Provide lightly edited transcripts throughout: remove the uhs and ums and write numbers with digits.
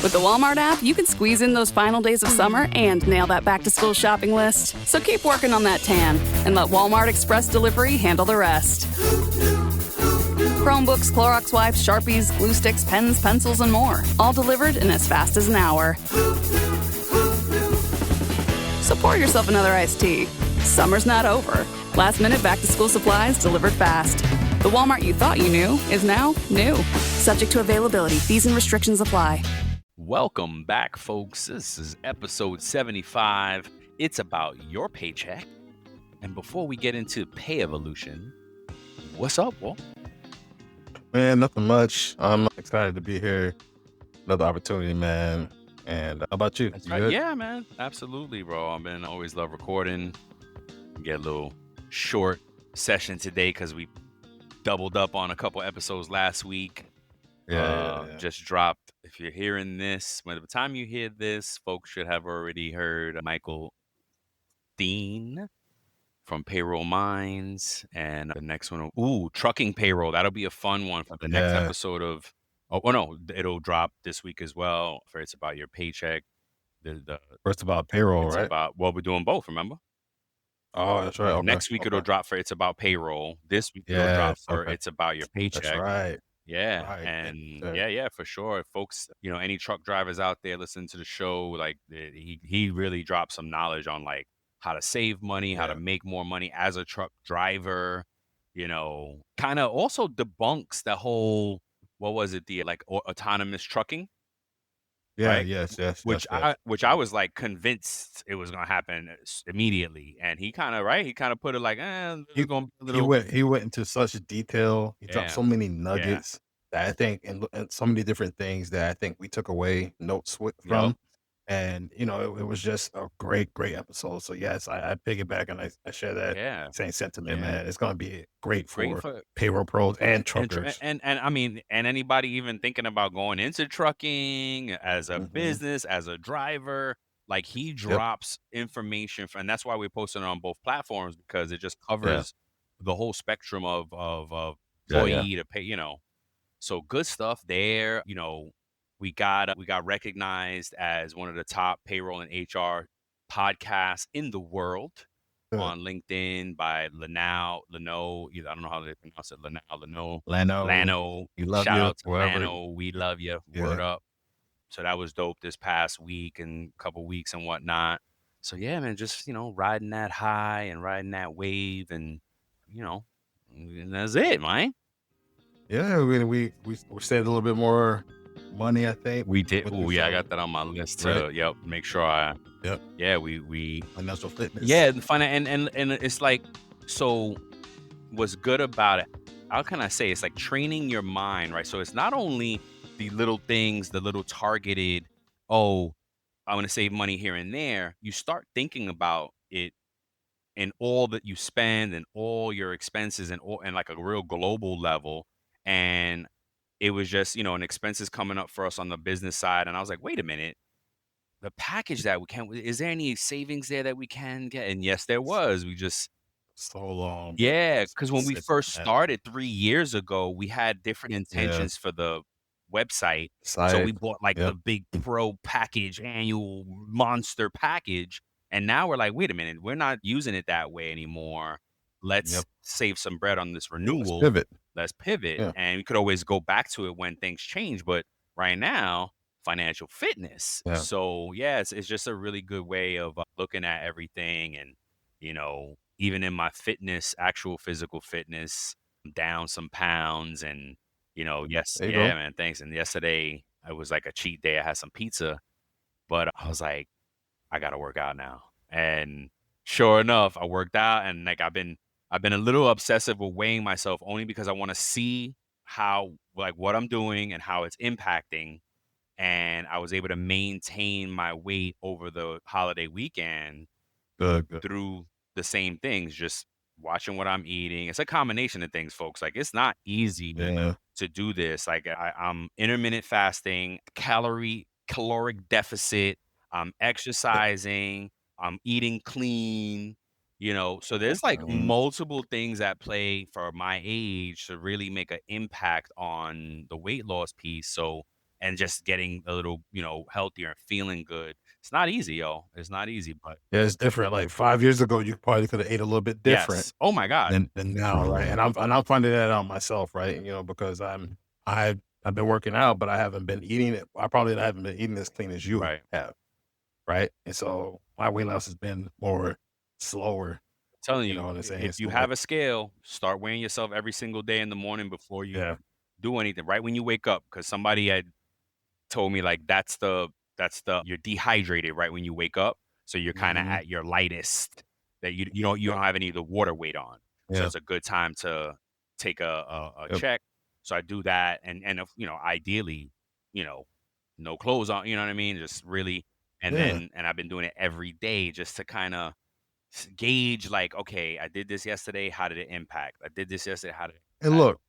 With the Walmart app, you can squeeze in those final days of summer and nail that back-to-school shopping list. So keep working on that tan and let Walmart Express Delivery handle the rest. Chromebooks, Clorox wipes, Sharpies, glue sticks, pens, pencils, and more. All delivered in as fast as an hour. So pour yourself another iced tea. Summer's not over. Last-minute back-to-school supplies delivered fast. The Walmart you thought you knew is now new. Subject to availability. Fees and restrictions apply. Welcome back, folks. This is episode 75. It's about your paycheck. And before we get into pay evolution, what's up, Walt? Man, nothing much. I'm excited to be here. Another opportunity, man. And how about you? That's You right. good? Yeah, man. Absolutely, bro. I always love recording. Get a little short session today because we doubled up on a couple episodes last week. Yeah. Just dropped. If you're hearing this, by the time you hear this, folks should have already heard Michael Dean from Payroll Minds, and the next one, trucking payroll. That'll be a fun one for the next Yeah. episode of. Oh no, it'll drop this week as well. For It's About Your Paycheck. First about payroll, It's right? about we're doing both. Remember? Oh, that's right. Okay. Next week it'll drop for It's About Payroll. This week it'll drop Yes. for Okay. It's About Your That's Paycheck. right. Yeah, Right. and Yeah. yeah, for sure, folks. Any truck drivers out there listening to the show, like he really dropped some knowledge on like how to save money, how to Yeah. make more money as a truck driver. Kind of also debunks the whole what was it, the like autonomous trucking, Yeah. right? Yes. Which I was like convinced it was gonna happen immediately, and he kind of put it like, there's gonna be a little. He went into such detail. He dropped Yeah, so many nuggets that I think, and so many different things that I think we took away notes from. Yup. And it was just a great episode. So yes, I piggyback and I share that Yeah, same sentiment, yeah. man. It's gonna be great Great for for payroll pros and and truckers. and I mean, and anybody even thinking about going into trucking as a Mhm. business, as a driver, like he Yep. drops information and that's why we're posting it on both platforms, because it just Yeah. covers the whole spectrum of Yeah. employee to pay, So good stuff there. We got recognized as one of the top payroll and HR podcasts in the world Good. on LinkedIn by Lano. I don't know how they pronounce it. Lano. Lano, we love Shout you, out to wherever. Lano. We love you. Yeah. Word up. So that was dope this past week and couple weeks and whatnot. So yeah, man, just riding that high and riding that wave, and and that's it, man. Yeah, we saved a little bit more money, I think. We did. with Oh this, yeah, I got that on my list to right? make sure I. Yep. Yeah, we Financial fitness. yeah, and it's like, so what's good about it, how can I say, it's like training your mind, right? So it's not only the little things, the little targeted, oh, I want to save money here and there. You start thinking about it and all that you spend and all your expenses and like a real global level. And it was just, an expenses coming up for us on the business side. And I was like, wait a minute, the package that is there any savings there that we can get? And yes, there was. We just, So long. yeah, because when we It's first man. started 3 years ago, we had different Yeah. intentions for the website. So Side. we bought like the Yep. big pro package, annual monster package. And now we're like, wait a minute, we're not using it that way anymore. Let's Yep. save some bread on this Let's renewal. pivot. Let's pivot. Yeah. And we could always go back to it when things change. But right now, financial fitness. Yeah. So yeah, it's just a really good way of looking at everything. And, even in my fitness, actual physical fitness, I'm down some pounds. And, yes, There you yeah, go. man, thanks. And yesterday, it was like a cheat day. I had some pizza, but I was like, I got to work out now. And sure enough, I worked out, and like I've been a little obsessive with weighing myself, only because I want to see how, like, what I'm doing and how it's impacting. And I was able to maintain my weight over the holiday weekend Good. through the same things, just watching what I'm eating. It's a combination of things, folks. Like, it's not easy Yeah. to do this. Like, I'm intermittent fasting, caloric deficit, I'm exercising, I'm eating clean, so there's like Mhm. multiple things at play for my age to really make an impact on the weight loss piece. So, and just getting a little, healthier and feeling good. It's not easy, yo. It's not easy, but Yeah, it's different. Like 5 years ago, you probably could have ate a little bit different yes. Oh my God. than now, right? And I'm finding that out myself, right? Because I've been working out, but I haven't been eating it. I probably haven't been eating as clean as you Right. have, right? And so my weight loss has been more slower, Telling you, what I'm saying? if you So like, have a scale, start weighing yourself every single day in the morning before you yeah, do anything, right when you wake up. Because somebody had told me like that's the you're dehydrated right when you wake up, so you're kind of hmm at your lightest. That you don't yep, have any of the water weight on, so yeah, it's a good time to take a yep, check. So I do that, and if, ideally, you know, no clothes on. You know what I mean? Just really, yeah. and I've been doing it every day just to kind of gauge like, okay, I did this yesterday. How did it impact? I did this yesterday. How did it And impact? look,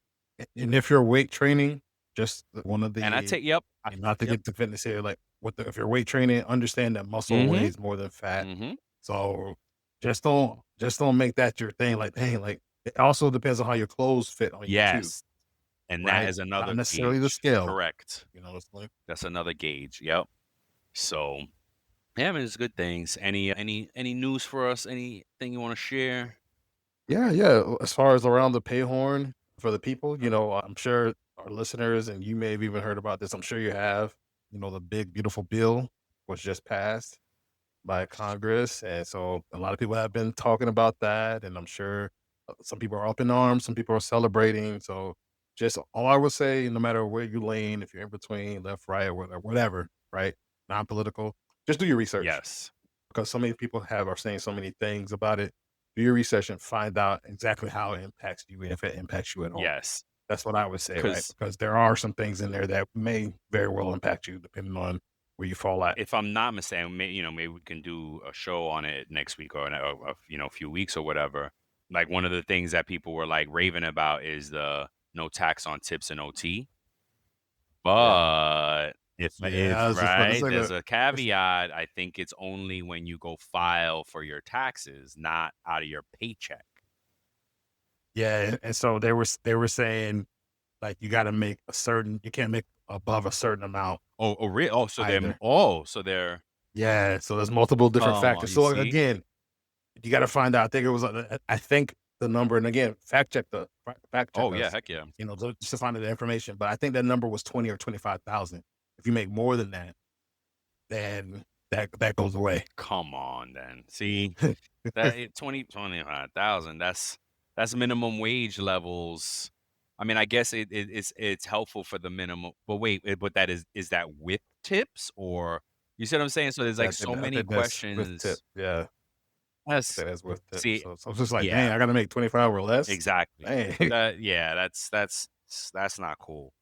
and if you're weight training, just one of And I the, take, yep, and not to yep, get to fitness here, like if you're weight training, understand that muscle mm-hmm, weighs more than fat. mm-hmm, So just don't make that your thing. Like, dang, like it also depends on how your clothes fit on you too, yes. And that right? is Not another necessarily the gauge. scale. Correct. It's like, That's another gauge. Yep. So, yeah, I mean, it's good things. Any news for us? Anything you want to share? yeah, yeah. As far as around the pay horn for the people, I'm sure our listeners and you may have even heard about this. I'm sure you have. The big beautiful bill was just passed by Congress, and so a lot of people have been talking about that, and I'm sure some people are up in arms, some people are celebrating. So, just all I would say, no matter where you lean, if you're in between, left, right, or whatever, right, non-political, just do your research Yes. because so many people are saying so many things about it. Do your research and find out exactly how it impacts you, if it impacts you at all. Yes. That's what I would say, right? Because Because there are some things in there that may very well impact you, depending on where you fall at. if I'm not mistaken, maybe we can do a show on it next week or a few weeks or whatever. Like one of the things that people were like raving about is the no tax on tips and OT. Yeah. But if Yeah, I was just about to right, say there's that. a It's caveat. I think it's only when you go file for your taxes, not out of your paycheck. Yeah, and so they were saying, like, you can't make above a certain amount Oh, so they're either. so they're Yeah, so there's multiple different come on, factors. you So, see? again, you gotta find out. I think the number, and again, fact check Oh yeah, us, heck yeah. just to find out the information, but I think that number was 20 or 25,000. If you make more than that, then that goes away. Come on then. See that 25,000, that's minimum wage levels. I mean, I guess it's helpful for the minimum. But wait, but is that with tips or you see what I'm saying? So there's like so I many think that's with tip. questions. Yeah, I That's think that's with tip. see, So it's just like, yeah, dang, I gotta make 25 or less? exactly. Dang. That yeah, that's not cool.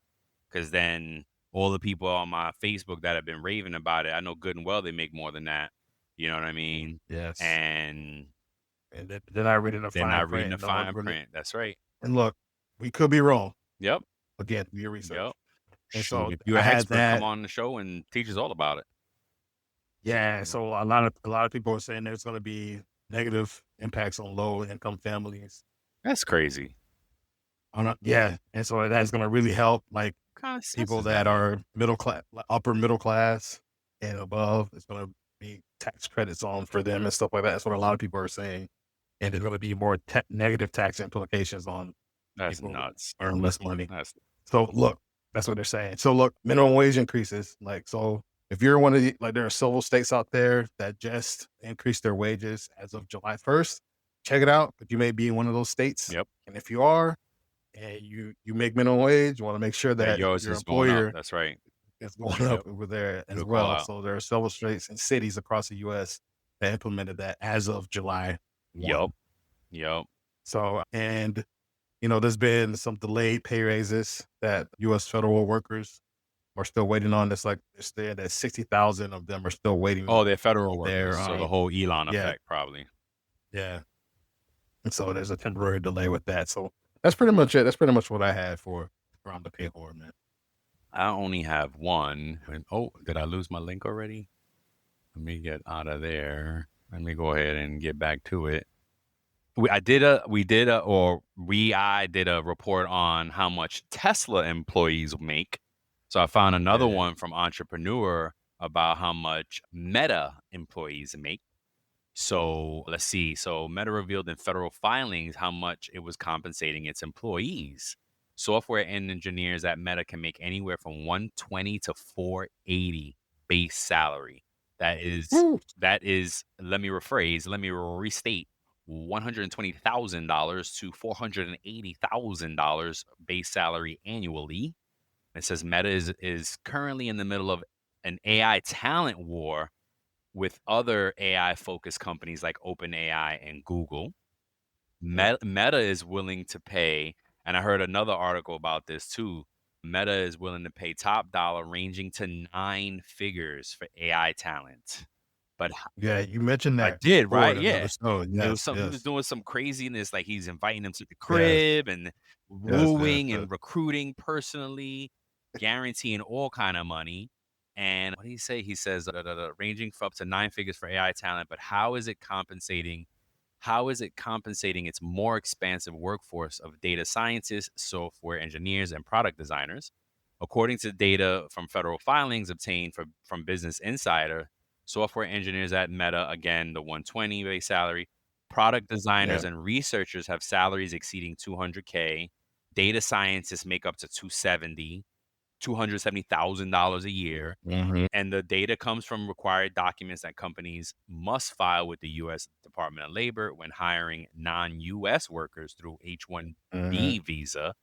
Because then all the people on my Facebook that have been raving about it, I know good and well they make more than that. You know what I mean? Yes. And And then I read in the they're fine not reading print, the fine print. That's right. and look, we could be wrong. Yep. Again, do your Yep. research. And Shoot, so if you're I an had expert, come that. on the show and teach us all about it. Yeah. So a lot of people are saying there's going to be negative impacts on low income families. That's crazy. Yeah. And so that's going to really help like What kind of sense people does that that make? are middle class, upper middle class and above. It's going to be tax credits on for them and stuff like that. That's what a lot of people are saying. And there's going to be more negative tax implications on That's people who nuts. earn less money. That's So look, that's what they're saying. So look, minimum wage increases. Like, so if you're one of like, there are several states out there that just increased their wages as of July 1st. Check it out. But you may be in one of those states. yep. And if you are, and you make minimum wage, you want to make sure That that yours your is going up. employer That's right. is going Yep. up over there as Good call well. out. So there are several states and cities across the US that implemented that as of July 1. Yep. Yep. So, and there's been some delayed pay raises that U.S. federal workers are still waiting on. That's like it's there that 60,000 of them are still waiting. Oh, they're federal workers. Their So the whole Elon yeah, effect, probably. yeah. And so there's a temporary delay with that. So that's pretty much it. That's pretty much what I had for around the pay horn, man. I only have one. Oh, did I lose my link already? Let me get out of there. Let me go ahead and get back to it. I did a report on how much Tesla employees make. So I found another Yeah. one from Entrepreneur about how much Meta employees make. So let's see. So Meta revealed in federal filings how much it was compensating its employees. Software and engineers at Meta can make anywhere from 120 to 480 base salary. That is Woo. let me rephrase, let me restate, $120,000 to $480,000 base salary annually. It says Meta is currently in the middle of an AI talent war with other AI focused companies like OpenAI and Google. Yeah. Meta is willing to pay, and I heard another article about this too. Meta is willing to pay top dollar ranging to 9 figures for AI talent. But Yeah, you mentioned I that did, before right? in another Yeah. show. It was Yes, some he was yes, doing some craziness, like he's inviting them to the yes, crib and yes, yes, wooing yes. and recruiting personally, guaranteeing all kind of money. And what did he say? He says ranging for up to 9 figures for AI talent, but how is it compensating its more expansive workforce of data scientists, software engineers, and product designers? According to data from federal filings obtained from Business Insider, software engineers at Meta, again, the 120 base salary, product Yeah. designers and researchers have salaries exceeding 200K. Data scientists make up to 270,000 a year. Mhm. And the data comes from required documents that companies must file with the U.S. Department of Labor when hiring non-U.S. workers through H-1B Mhm. visa.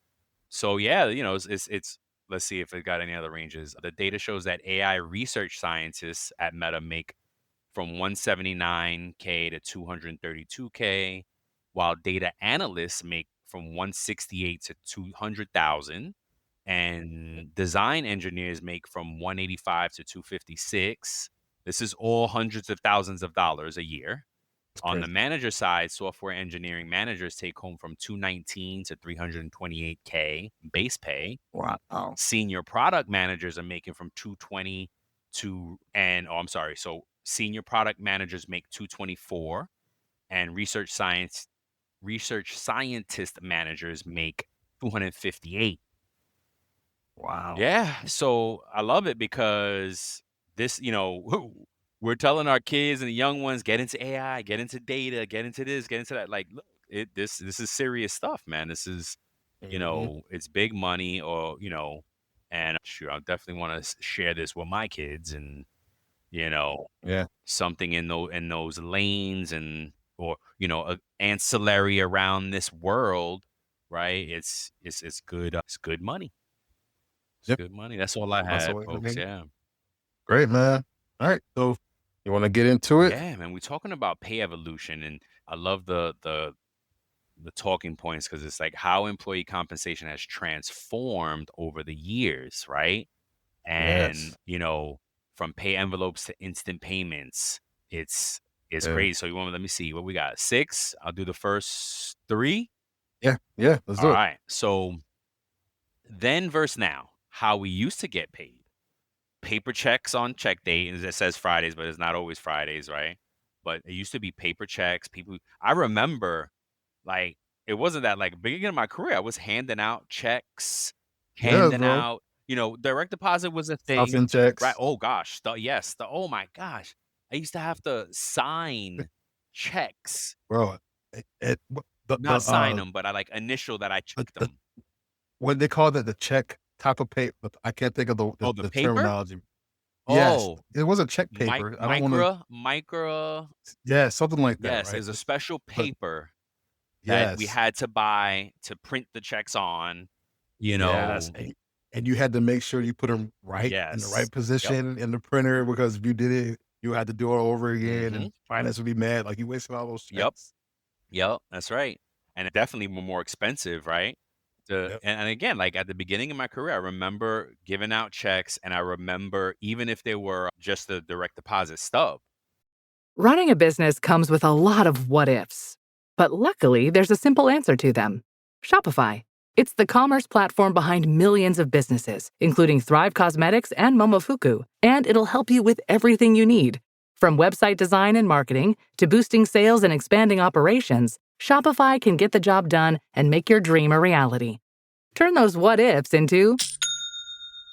So yeah, it's let's see if it got any other ranges. The data shows that AI research scientists at Meta make from 179K to 232K, while data analysts make from 168 to 200,000, and design engineers make from 185 to 256. This is all hundreds of thousands of dollars a year. It's On the crazy. manager side, software engineering managers take home from 219 to 328K base pay. Wow. Senior product managers are making from 220 to and oh, I'm sorry. So senior product managers make 224, and research scientist managers make 258. Wow. Yeah, so I love it because this, we're telling our kids and the young ones, get into AI, get into data, get into this, get into that. Like, look, this is serious stuff, man. This is, Mhm. it's big money, or and sure, I definitely want to share this with my kids, and you know, Yeah. something in those lanes, and or ancillary around this world, right? It's good. It's good money. It's Yep. good money. That's all I That's the had, way to folks. make it. Yeah. Great, man. All right. So you want to get into it? Yeah, man. We're talking about pay evolution, and I love the talking points because it's like how employee compensation has transformed over the years, right? And Yes. from pay envelopes to instant payments, it's Yeah. crazy. So you want to let me see what we got? Six. I'll do the first three. Yeah. Yeah. Let's All do it. right. So then versus now, how we used to get paid. Paper checks on check date, and it says Fridays, but it's not always Fridays, right? But it used to be paper checks. I remember, like, it wasn't that, like, beginning of my career, I was handing out checks, Yes, handing bro. out, direct deposit was a thing, Stuffing right? checks, Oh gosh, oh my gosh, I used to have to sign checks, bro. not sign them, but I like initial that I checked The them. what they call that the check type of paper. I can't think of Oh, the the paper? terminology. Yes, Oh, it was a check paper. I don't want to. micro. Yeah, something like that, Yes, right? there's a special But paper that we yes, had to buy to print the checks on, you yes, know. and you had to make sure you put them right in the Yes. right Yep. position in the printer because if you did it, you had to do it over again, Mhm. and finance would be mad like you wasted all those Yep. checks. Yep. That's right. And it definitely were more expensive, right? Yep. And again, like at the beginning of my career, I remember giving out checks, and I remember even if they were just a direct deposit stub. Running a business comes with a lot of what ifs. But luckily, there's a simple answer to them: Shopify. It's the commerce platform behind millions of businesses, including Thrive Cosmetics and Momofuku, and it'll help you with everything you need. From website design and marketing to boosting sales and expanding operations, Shopify can get the job done and make your dream a reality. Turn those what ifs into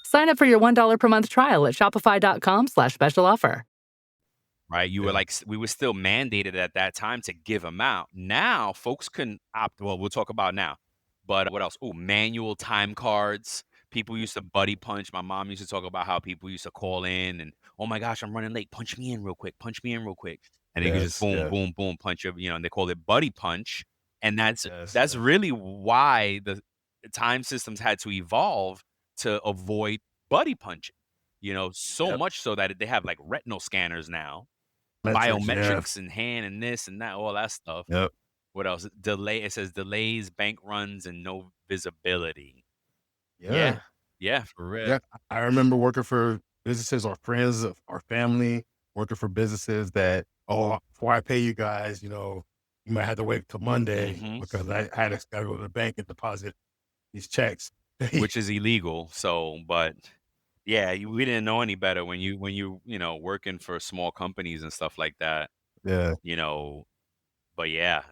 Sign up for your $1 per month trial at shopify.com/special offer. Right? You were Yeah. like, we were still mandated at that time to give them out. Now, folks can opt. Well, we'll talk about now. But what else? Oh, manual time cards. People used to buddy punch. My mom used to talk about how people used to call in and, oh my gosh, I'm running late. Punch me in real quick. Punch me in real quick. And you could just Yes. boom, Yeah. boom, boom, punch you. And they called it buddy punch. And that's Yes. that's Yeah. really why the time systems had to evolve to avoid buddy punching. So Yep. much so that they have like retinal scanners now, Metrics. Yeah. biometrics and hand and this and that, all that stuff. Yep. What else? It says delays, bank runs, and no visibility. Yeah. Yeah, for real. Yeah. I remember working for businesses or friends of our family, working for businesses that, before I pay you guys, you might have to wait till Monday Mhm. because I had to gotta go to the bank and deposit these checks. Which is illegal. So, but yeah, we didn't know any better when you working for small companies and stuff like that. Yeah. But yeah.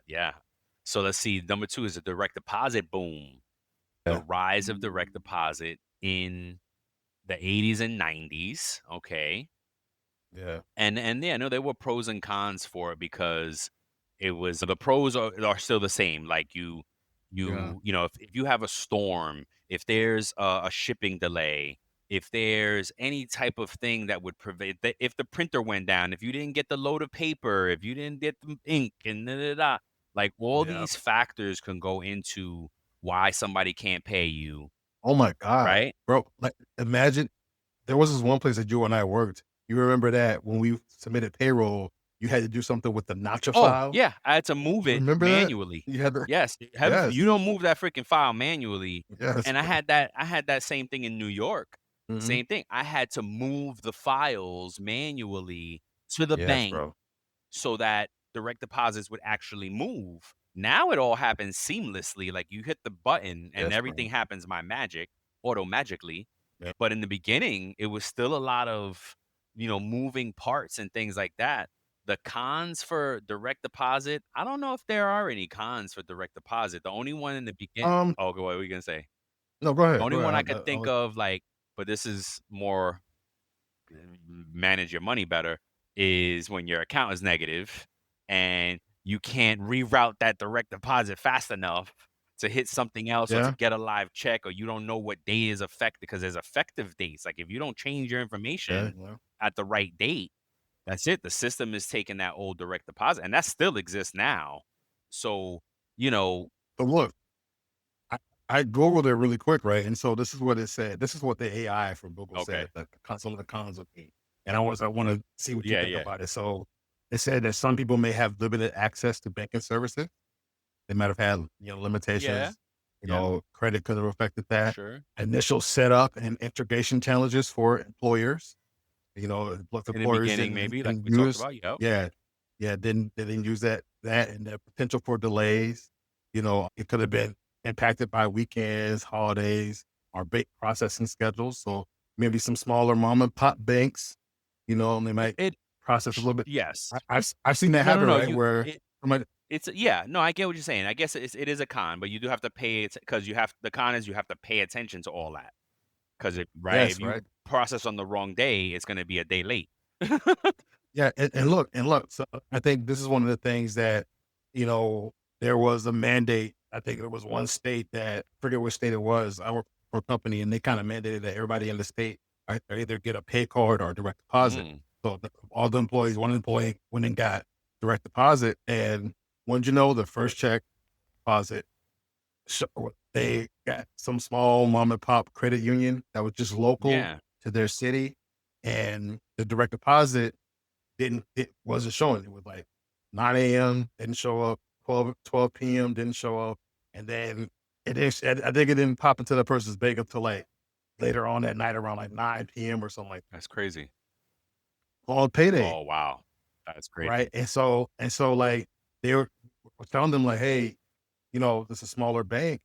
So let's see. Number 2 is a direct deposit boom. The Yeah. rise of direct deposit in the 80s and 90s. Okay. Yeah. And yeah, no, there were pros and cons for it because the pros are still the same. Like Yeah. if you have a storm, if there's a shipping delay, if there's any type of thing that would prevent that, if the printer went down, if you didn't get the load of paper, if you didn't get the ink, and like all Yeah. these factors can go into why somebody can't pay you, Oh my God. right? Bro, like imagine there was this one place that you and I worked. You remember that when we submitted payroll, you had to do something with the notcha Oh, file? yeah, I had to move it Remember that? manually. You had to Yes, Yes. you don't move that freaking file manually. Yes, And I bro. had that same thing in New York. Mhm. Same thing. I had to move the files manually to the Yes, bank bro. so that direct deposits would actually move. Now it all happens seamlessly. Like you hit the button and Yes, everything bro. happens by magic, magically. Yeah. But in the beginning, it was still a lot of, moving parts and things like that. The cons for direct deposit, I don't know if there are any cons for direct deposit. The only one in the beginning, Um, oh, what were you gonna say? no, go The ahead. only Go one I ahead. could think of, like, but this is more manage your money better, is when your account is negative and you can't reroute that direct deposit fast enough to hit something else or to Yeah. get a live check, or you don't know what date is affected because there's effective dates. Like if you don't change your Yeah. information Yeah. at the right date, that's it. The system is taking that old direct deposit, and that still exists now. So, you know, But look, I I Googled it really quick, right? And so this is what it said. This is what the AI from Google okay. said, some of the cons of it. And I want to see what you Yeah, think yeah. about it. So it said that some people may have limited access to banking services. They might have had, Yeah. limitations. Yeah. Credit could have affected that. Sure. Initial setup and integration challenges for employers. What In the employers beginning, maybe, like didn't we talked use. about. Yep. Yeah, yeah, they didn't use that and the potential for delays. It could have been impacted by weekends, holidays, or bank processing schedules. So maybe some smaller mom and pop banks, they might It process a little bit. Yes. I've seen that No, no, happen, no. right? Where somebody, It's yeah. No, I get what you're saying. I guess it is a con, but you do have to pay it because the con is you have to pay attention to all that. Because if yes, you right. process on the wrong day, it's going to be a day late. Yeah, and look. So I think this is one of the things that, there was a mandate. I think there was one state that, I forget which state it was. I work for a company, and they kind of mandated that everybody in the state either get a pay card or a direct deposit. Mm. So all the employees, one employee went and got direct deposit, and when the first check deposit, so they got some small mom and pop credit union that was just local Yeah. to their city, and the direct deposit it wasn't showing. It was like 9 a.m. didn't show up, 12 p.m. didn't show up, and then I think it didn't pop into the person's bank until like later on that night around like 9 p.m. or something like That's crazy. on payday, Oh wow, that's crazy. right? And so like they were telling them like, hey, this is a smaller bank,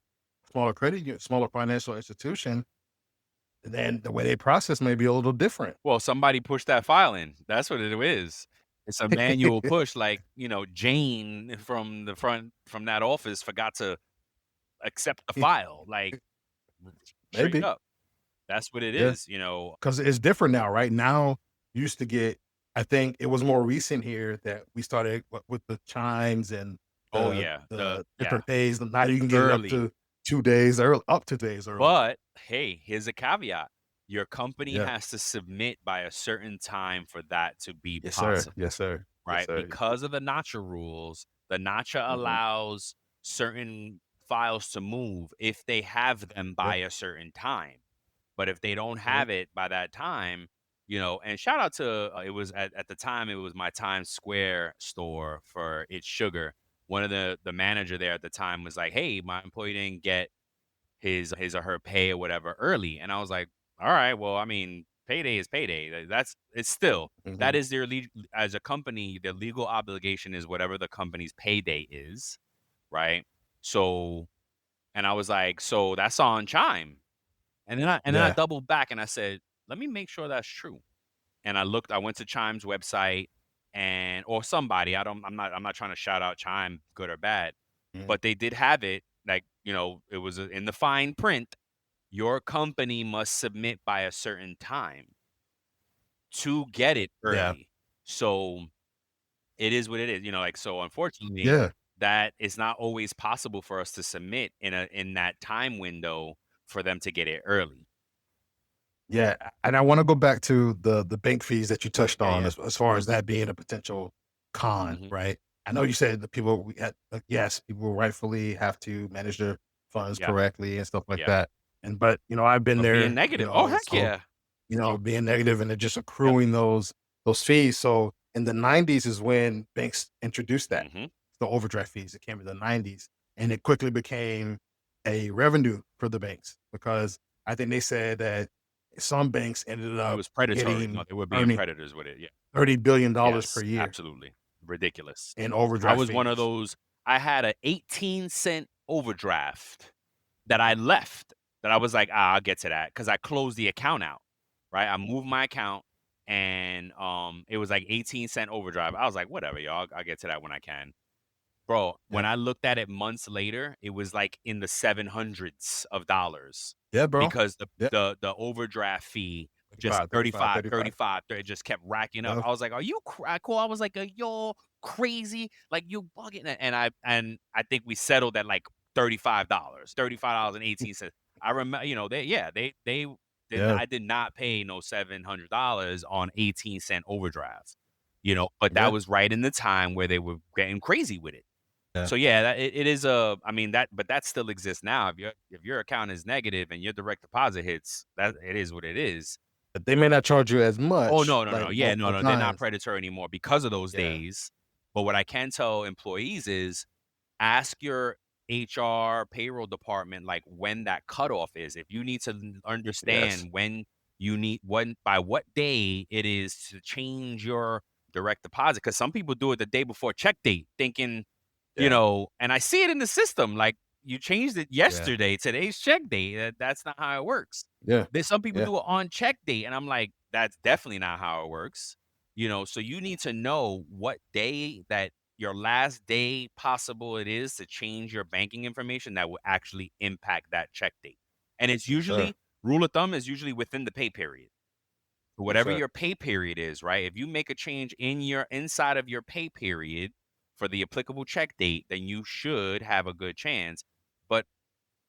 smaller credit union, smaller financial institution. Then the way they process may be a little different. Well, somebody pushed that file in. That's what it is. It's a manual push. Like Jane from that office forgot to accept the file. Like straight Maybe. up. That's what it Yeah. is, you know. Because it's different now, right? Now, you used to get I think it was more recent here that we started with the chimes and Oh the yeah, the yeah, different days. Now you can get it up early. to 2 days early up to days early. But hey, here's a caveat. Your company Yeah. has to submit by a certain time for that to be Yes, sir. possible, Yes, sir. Yes, right? sir. Because of the NACHA rules, the NACHA Mhm. allows certain files to move if they have them Yeah. by a certain time. But if they don't Mhm. have it by that time, you know, and shout out to it was at the time it was my Times Square store for It's Sugar. One of the manager there at the time was like, "Hey, my employee didn't get his or her pay or whatever early." And I was like, "All right, well, I mean, payday is payday. That's it's still that Mhm. is their as a company, their legal obligation is whatever the company's payday is, right?" So, and I was like, "So that's on Chime." And then I Yeah. doubled back and I said, "Let me make sure that's true." And I went to Chime's website and or somebody, I'm not trying to shout out Chime, good or bad, Mhm. but they did have it, like, you know, it was in the fine print, your company must submit by a certain time to get it Yeah. early. So it is what it is, you know, like, so unfortunately, Yeah. that is not always possible for us to submit in that time window for them to get it early. Yeah, and I wanna go back to the bank fees that you touched Yeah, on yeah. as far as that being a potential con, Mhm. right? I know you said the people we had yes, people rightfully have to manage their funds Yeah, correctly and stuff like yeah. that, and but, I've been But being there, negative, oh, heck so, yeah. being negative and then just Yep. accruing those fees, so in the '90s is when banks introduced that, Mhm. the overdraft fees, it came in the '90s, and it quickly became a revenue for the banks because I think they said that some banks ended It up was predatory. No, getting they were being earning predators with it. Yeah. $30 billion per Yes, year absolutely. Ridiculous. in I overdraft was one of fees. those I had a 18-cent overdraft that I left that I was like, "Ah, I'll get to that," because I closed the account out, right? I moved my account and, it was like 18-cent overdraft. I was like, "Whatever, y'all. I'll get to that when I can." Bro, when Yeah. I looked at it months later, it was like in the 700s of dollars Yeah, bro. because Yeah. the overdraft fee just 35, 35, 35, 35. 35, it just kept racking up. Yep. I was like, "Are you cool?" I was like, "Yo, crazy? Like you bugging?" And I think we settled at like $35, $35.18. I remember, you know, they did Yeah. I did not pay no $700 on 18-cent overdraft, you know, but that Yeah. was right in the time where they were getting crazy with it. Yeah. So yeah, it is a I mean but that still exists now. If your account is negative and your direct deposit hits, that it is what it is. But they may not charge you as Oh much, no, no, no. like, Yeah, no, multiple no, they're not times. predatory anymore because of those Yeah. days. But what I can tell employees is ask your HR payroll department like when that cutoff is. If you need to Yes. understand when by what day it is to change your direct deposit. Because some people do it the day before check date, thinking, Yeah. and I see it in the system. Like you changed it Yeah. yesterday, today's check date. That's not how it works. Yeah. There's some people Yeah. do it on check date, and I'm like, that's definitely not how it works. So you need to know what day that your last day possible it is to change your banking information that will actually impact that check date. And it's Yes, sir. usually rule of thumb is usually within the pay period. Yes, Whatever sir. your pay period is, right? If you make a change in your inside of your pay period for the applicable check date, then you should have a good chance. But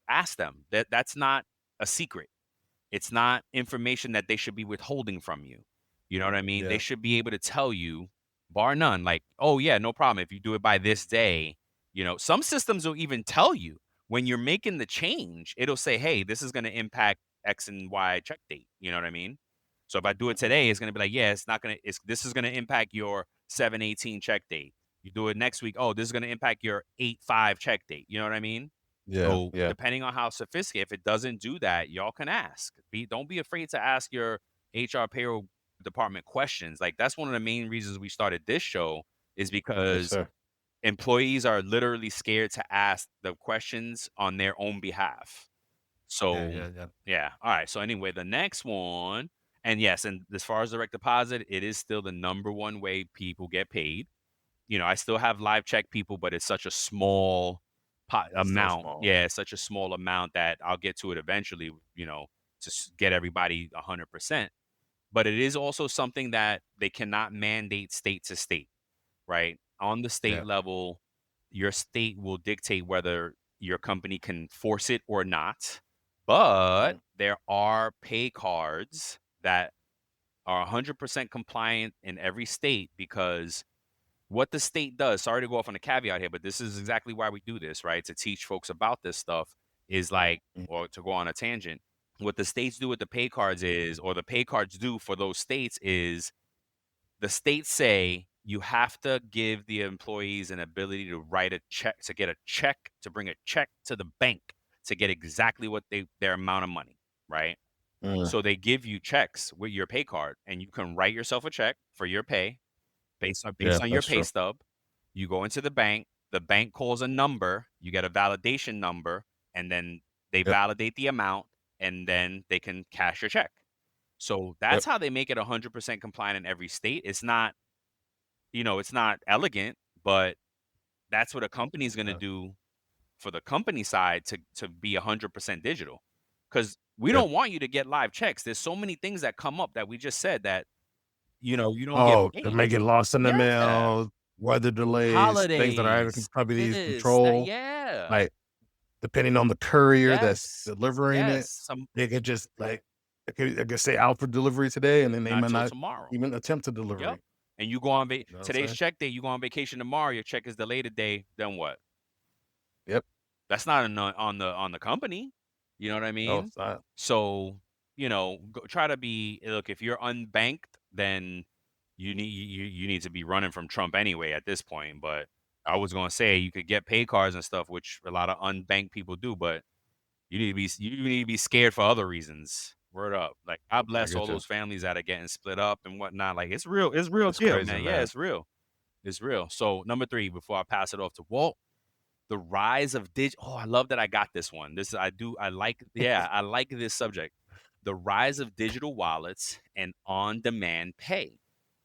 ask them. That's not a secret. It's not information that they should be withholding from you. You know what I mean? They Yeah. should be able to tell you, bar none, like, oh yeah, no problem. If you do it by this day, some systems will even tell you when you're making the change, it'll say, hey, this is going to impact X and Y check date. You know what I mean? So if I do it Mhm. today, it's going to be like, yeah, it's not going to, this is going to impact your 7/18 check date. You do it next week. Oh, this is going to impact your 8/5 check date. You know what I mean? Yeah. So Yeah. depending on how sophisticated, if it doesn't do that, y'all can ask. Don't be afraid to ask your HR payroll department questions. Like that's one of the main reasons we started this show is Yes, because sir. employees are literally scared to ask the questions on their own behalf. Yeah, So yeah, yeah. yeah. All right. So anyway, the next one, and yes, and as far as direct deposit, it is still the number one way people get paid. I still have live check people, but it's such a small It's still amount. small. Yeah, it's such a small amount that I'll get to it eventually. get everybody 100%. But it is also something that they cannot mandate state to state, right? On the state Yeah. level, your state will dictate whether your company can force it or not. But there are pay cards that are 100% compliant in every state, because what the state does, sorry to go off on a caveat here, but this is exactly why we do this, right? To teach folks about this stuff, is like, or to go on a tangent, what the states do with the pay cards is, or the pay cards do for those states is, the states say you have to give the employees an ability to write a check, to get a check, to bring a check to the bank to get exactly what their amount of money, right? So they give you checks with your pay card, and you can write yourself a check for your pay based Yeah, on your that's pay true. stub. You go into the bank calls a number, you get a validation number, and then they Yep. validate the amount, and then they can cash your check. So Yep. that's how they make it 100% compliant in every state. It's not, it's not elegant, but that's what a company is going to Yeah. do for the company side to be 100% digital. Because we Yeah. don't want you to get live checks. There's so many things that come up that we just said that, you don't get Oh, they paid. may get lost in the Yeah. mail, weather delays, things that are out of Holidays, company's this, that, control. yeah. Like, depending on the courier that's Yes. delivering Yes. it, they could just like they could say out for delivery today, and then they Not might till not tomorrow. even attempt to delivery. Yep. And you go on You know what I'm today's saying? check day, you go on vacation tomorrow, your check is delayed a day, then what? Yep. That's not on the company. You know what I No, mean? it's not. So, try to be, look, if you're unbanked, then you need to be running from Trump anyway at this point. But I was gonna say you could get pay cards and stuff, which a lot of unbanked people do, but you need to be scared for other reasons. Word up. Like, God I bless all get you. those families that are getting split up and whatnot. Like, it's real It's deal, crazy, man. Yeah, man. it's real. It's real. So number 3, before I pass it off to Walt, the rise of Oh, I love that I got this one. I like this subject. The rise of digital wallets and on-demand pay.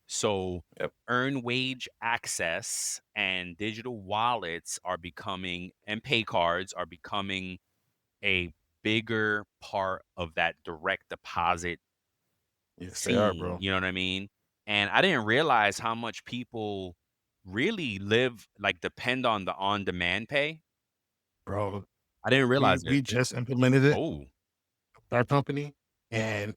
So Yep. earn wage access and digital wallets are becoming, and pay cards are becoming a bigger part of that direct deposit Yes, they are, scene. bro. You know what I mean? And I didn't realize how much people really depend on the on-demand pay. Bro, I didn't we realize it. we just implemented it Oh, with our company, and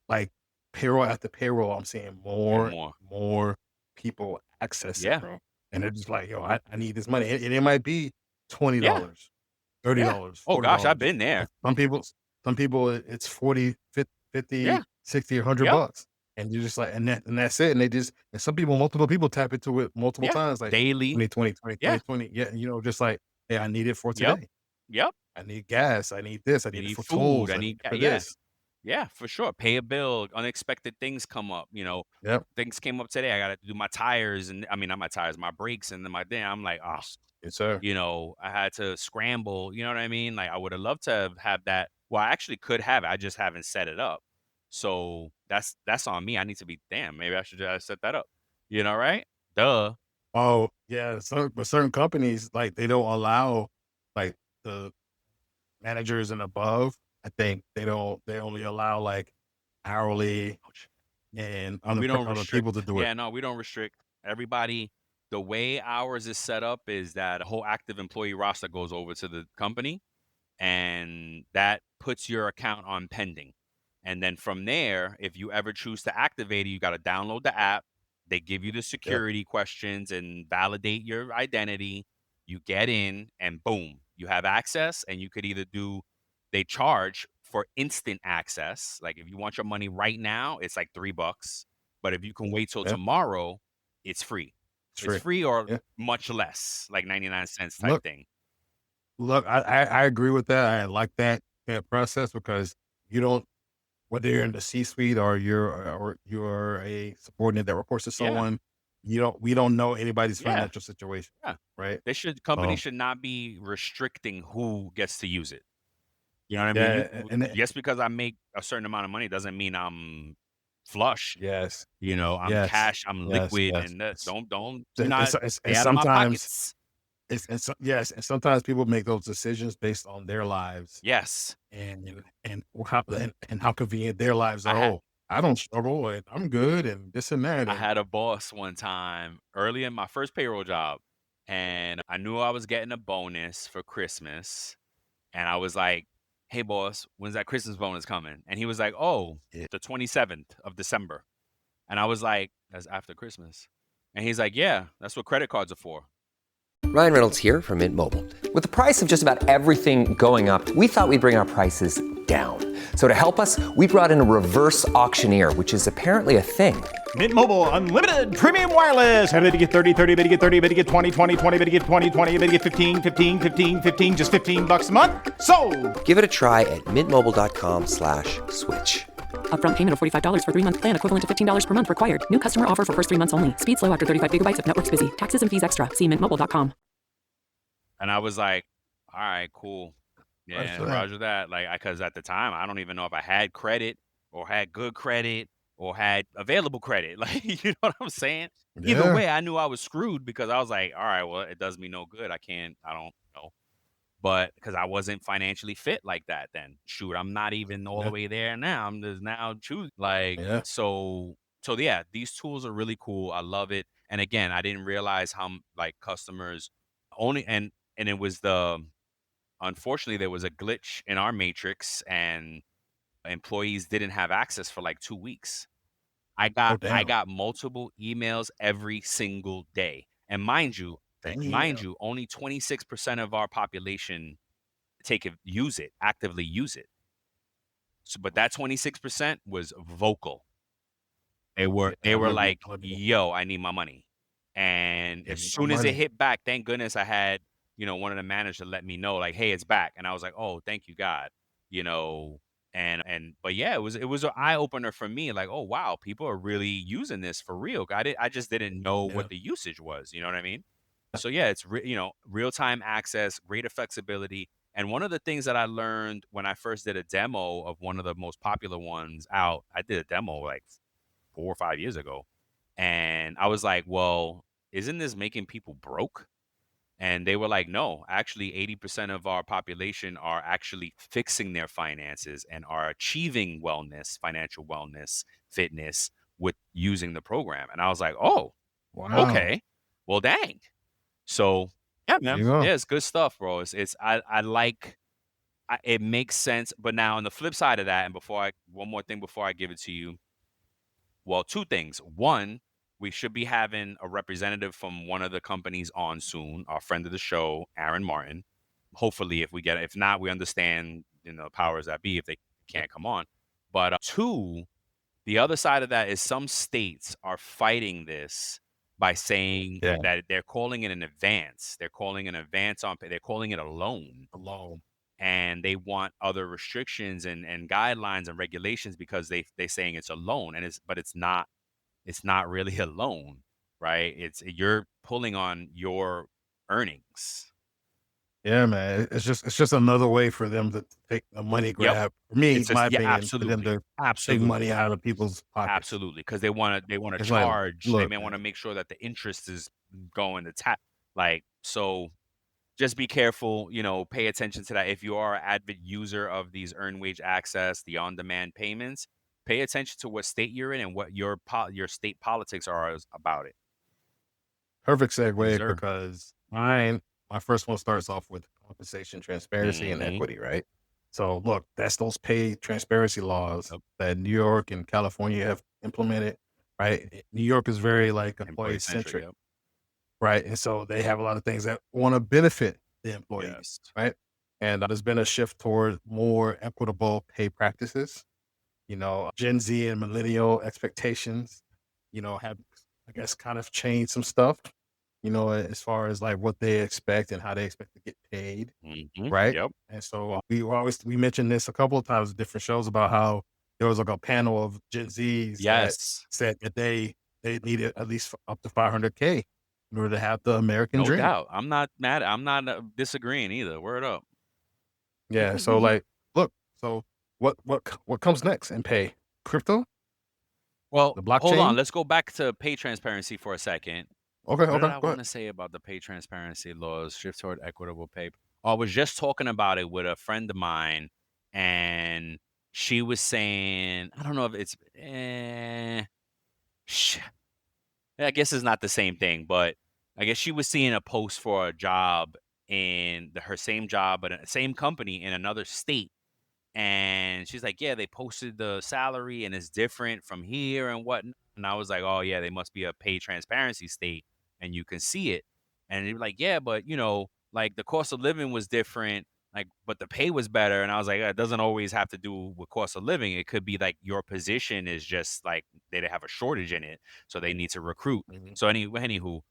like payroll after payroll, I'm seeing and more and more. more people access it, Yeah. bro. And they're just like, yo, I need this money. And it might be $20, Yeah. Yeah. $30, Oh gosh, I've $40. been there. Some people it's 40, 50, Yeah. 60, or 100 Yep. bucks. And you're just like, and that's it. And some people, multiple people tap into it multiple Yeah. times, like Daily. 2020, Yeah. 2020. Yeah, just like, hey, I need it for Yep. today. Yep. I need gas. I need this. I You need it need for food. tolls. I I need need it for yeah. this. Yeah, for sure. Pay a bill. Unexpected things come up. Yep. Things came up today. I got to do my tires, and I mean not my tires, my brakes, and then my thing. I'm like, oh, Yes, sir. I had to scramble. You know what I mean? Like, I would have loved to have that. Well, I actually could have it. I just haven't set it up. So that's on me. I need to be, damn, maybe I should just set that up. Right? Duh. Oh, yeah. Certain companies, like, they don't allow, like, the managers and above. I think they only allow like hourly Ouch. and We don't other people restrict. to do it. Yeah, no, we don't restrict. Everybody, the way ours is set up is that a whole active employee roster goes over to the company, and that puts your account on pending. And then from there, if you ever choose to activate it, you got to download the app. They give you the Yep. security questions and validate your identity. You get in, and boom, you have access. And you could either they charge for instant access. Like, if you want your money right now, it's like $3. But if you can wait till Yeah. tomorrow, it's free. It's It's free. free or Yeah. much less, like 99 cents type thing. Look, I agree with that. I like that process because you don't, whether you're in the C-suite or you're a subordinate that reports to Yeah. someone, we don't know anybody's Yeah. financial situation, Yeah. right? Companies should not be restricting who gets to use it. You know what I mean? Yeah, and Just because I make a certain amount of money doesn't mean I'm flush. yes, I'm yes, cash, I'm yes, liquid, yes. and don't And stay out of my sometimes pockets. Yes, and sometimes people make those decisions based on their lives Yes. and how convenient their lives I are. had Oh, I don't struggle and I'm good and this and that. I And had a boss one time early in my first payroll job, and I knew I was getting a bonus for Christmas. And I was like, "Hey, boss, when's that Christmas bonus coming?" And he was like, "Oh, yeah. the 27th of December." And I was like, "That's after Christmas." And he's like, "Yeah, that's what credit cards are for." Ryan Reynolds here from Mint Mobile. With the price of just about everything going up, we thought we'd bring our prices down. So to help us, we brought in a reverse auctioneer, which is apparently a thing. Mint Mobile Unlimited Premium Wireless. How to get 30, 30, bit to get 30, bit to get 20, 20, 20, bit to get 20, 20, bit to get 15, 15, 15, 15, just $15 a month? Sold! Give it a try at mintmobile.com/switch. Upfront payment of $45 for 3-month plan, equivalent to $15 per month required. New customer offer for first 3 months only. Speed slow after 35 gigabytes if network's busy. Taxes and fees extra. See mintmobile.com. And I was like, "All right, cool. Roger Yeah, that. roger that." Like, because at the time, I don't even know if I had credit or had good credit or had available credit. Like, you know what I'm saying? Either Yeah. way, I knew I was screwed because I was like, "All right, well, it does me no good. I don't know." But because I wasn't financially fit like that then. Shoot, I'm not even all the Yeah. way there now. I'm just now choosing. Like, Yeah. so yeah, these tools are really cool. I love it. And again, I didn't realize how like customers only and it was unfortunately there was a glitch in our matrix and employees didn't have access for like 2 weeks. I Oh, got I damn. got multiple emails every single day. And mind Damn. you, only 26% of our population actively use it. So, but that 26% was vocal. They were Yeah, I remember you like, telling me that. "Yo, I need my money." And Give as me my soon as it money. hit back, thank goodness I had, one of the managers let me know, like, "Hey, it's back." And I was like, "Oh, thank you, God." You know, and but yeah, it was an eye opener for me, like, "Oh wow, people are really using this for real." I just didn't know Yeah. what the usage was. You know what I mean? So yeah, it's real time access, greater flexibility. And one of the things that I learned when I first did a demo of one of the most popular ones out, I did a demo like 4 or 5 years ago. And I was like, well, isn't this making people broke? And they were like, no, actually, 80% of our population are actually fixing their finances and are achieving wellness, financial wellness, fitness with using the program. And I was like, oh, Wow. okay. Well, dang. So, yeah, There man. you go. Yeah, it's good stuff, bro. I like it makes sense. But now on the flip side of that, and one more thing before I give it to you, well, two things. One, we should be having a representative from one of the companies on soon, our friend of the show, Aaron Martin. Hopefully, if we get it. If not, we understand, powers that be if they can't come on. But two, the other side of that is some states are fighting this by saying Yeah. that they're calling it an advance. They're calling an advance on pay. They're calling it a loan Alone. and they want other restrictions and guidelines and regulations because they saying it's a loan and it's not really a loan, right? You're pulling on your earnings. Yeah, man. It's just another way for them to take a money Yep. grab. For me, It's just my yeah, opinion, for them absolutely. to take Absolutely. money out of people's pockets. Absolutely. Because they want to It's like, charge. They look, may want to man. make sure that the interest is going to tap like so just be careful, pay attention to that. If you are an avid user of these earned wage access, the on-demand payments, pay attention to what state you're in and what your state politics are about it. Perfect Yes, segue sir. because my first one starts off with compensation, transparency, and Mhm. equity, right? So look, that's those pay transparency laws Yep. that New York and California have implemented, right? New York is very like Employee employee centric. centric, Yep. right? And so they have a lot of things that want to benefit the employees, Yes. right? And there's been a shift toward more equitable pay practices. Gen Z and millennial expectations, have, I guess, kind of changed some stuff, as far as like what they expect and how they expect to get paid, Mhm. right? Yep. And so we mentioned this a couple of times in different shows about how there was like a panel of Gen Zs that Yes. said that they needed at least up to 500K in order to have the American No dream. doubt. I'm not mad. I'm not disagreeing either. Word up. Yeah. So like, look, so what comes next in pay? Crypto, Well, the hold on. blockchain. Let's go back to pay transparency for a second. Okay, What did okay, I go want ahead. to say about the pay transparency laws, shift toward equitable pay? Oh, I was just talking about it with a friend of mine, and she was saying, I don't know if it's, sh- I guess it's not the same thing, but I guess she was seeing a post for a job in her same job, but same company in another state. And she's like, yeah, they posted the salary and it's different from here and whatnot. And I was like, oh, yeah, they must be a pay transparency state and you can see it. And they were like, yeah, but like the cost of living was different, like, but the pay was better. And I was like, it doesn't always have to do with cost of living. It could be like your position is just like they have a shortage in it, so they need to recruit. Mhm. So anywho,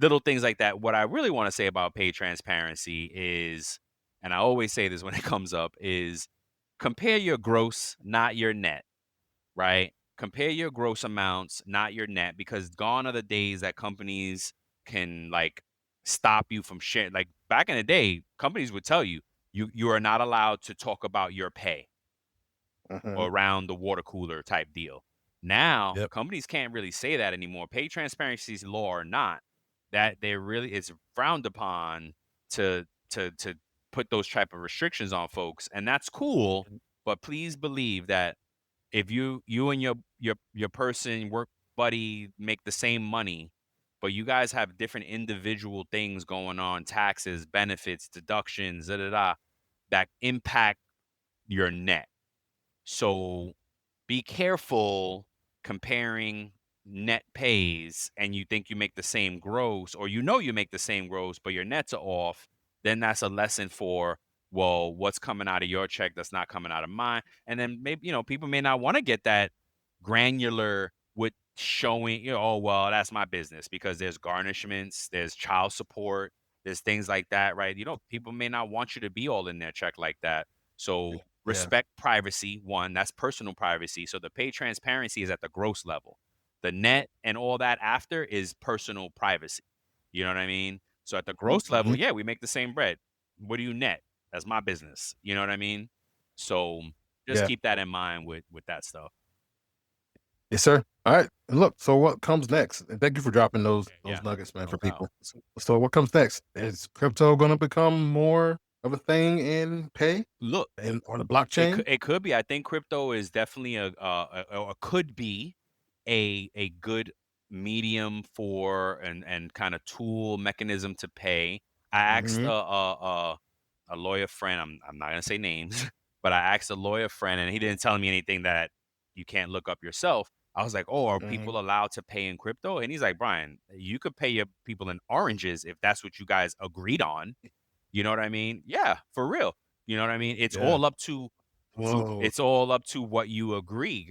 little things like that. What I really want to say about pay transparency is, and I always say this when it comes up, is compare your gross, not your net, right? Compare your gross amounts, not your net, because gone are the days that companies can like stop you from sharing. Like back in the day, companies would tell you you are not allowed to talk about your pay Mhm. around the water cooler type deal. Now, Yep. companies can't really say that anymore. Pay transparency's law or not, that they really it's frowned upon to put those type of restrictions on folks, and that's cool. But please believe that if you and your person work buddy make the same money, but you guys have different individual things going on, taxes, benefits, deductions, that impact your net. So be careful comparing net pays and you think you make the same gross, or you make the same gross, but your nets are off. Then that's a lesson for, well, what's coming out of your check that's not coming out of mine. And then maybe, people may not want to get that granular with showing, oh, well, that's my business, because there's garnishments, there's child support, there's things like that, right? People may not want you to be all in their check like that. So Yeah. respect privacy. One, that's personal privacy. So the pay transparency is at the gross level. The net and all that after is personal privacy. You know what I mean? So at the gross level, Mhm. yeah, we make the same bread. What do you net? That's my business. You know what I mean? So just Yeah. keep that in mind with that stuff. Yes, sir. All right. And look, so what comes next? And thank you for dropping those Yeah, nuggets, man, no for doubt. people. So what comes next? Is crypto going to become more of a thing in pay Look, and on the it could blockchain? it could be. I think crypto is definitely a could be a good medium for and kind of tool mechanism to pay. I asked Mhm. a lawyer friend. I'm not gonna say names, but I asked a lawyer friend, and he didn't tell me anything that you can't look up yourself. I was like, "Oh, are Mhm. people allowed to pay in crypto?" And he's like, "Brian, you could pay your people in oranges if that's what you guys agreed on." You know what I mean? Yeah, for real. You know what I mean? It's Yeah. all up to Whoa. what you agree,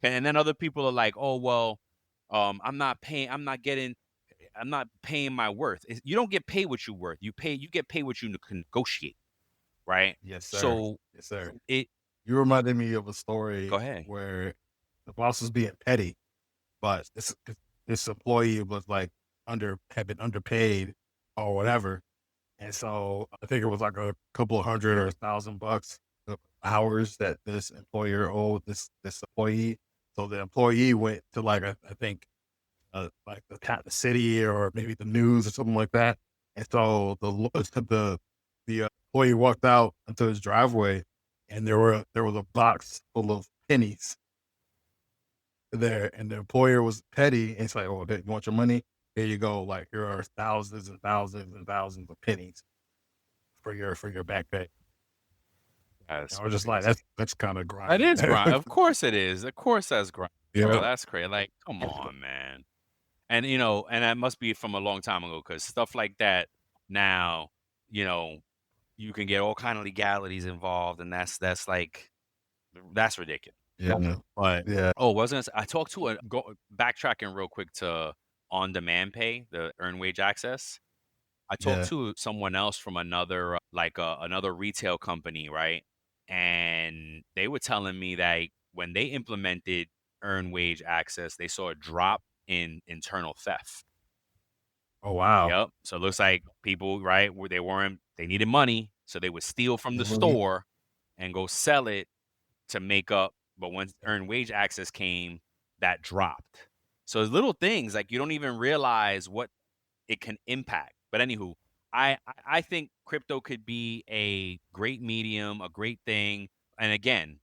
and then other people are like, "Oh, well, I'm not paying my worth." You don't get paid what you worth. You get paid what you can negotiate, right? Yes, sir. So Yes, sir. it You reminded me of a go story ahead. where the boss was being petty, but this employee was like had been underpaid or whatever. And so I think it was like a couple of hundred or $1,000 of hours that this employer owed this employee. So the employee went to like I think like the city or maybe the news or something like that. And so the employee walked out into his driveway, and there was a box full of pennies there, and the employer was petty. And it's like, oh, you want your money? Here you go. Like here are thousands and thousands and thousands of pennies for your back pay. That's I was just like, crazy. that's kind of That grimy. is grind. Of course it is. Of course that's grind. Yeah. Bro, that's crazy. Like, come on, man. And and that must be from a long time ago, because stuff like that now, you know, you can get all kind of legalities involved, and that's ridiculous. Yeah. But Yeah. I talked to backtracking real quick to on-demand pay, the earned wage access. I talked Yeah. to someone else from another retail company, right? And they were telling me that when they implemented earned wage access, they saw a drop in internal theft. Oh, wow. Yep. So it looks like people, right, where they needed money, so they would steal from the Mhm. store and go sell it to make up. But once earned wage access came, that dropped. So it's little things like you don't even realize what it can impact. But anywho, I think crypto could be a great medium, a great thing. And again,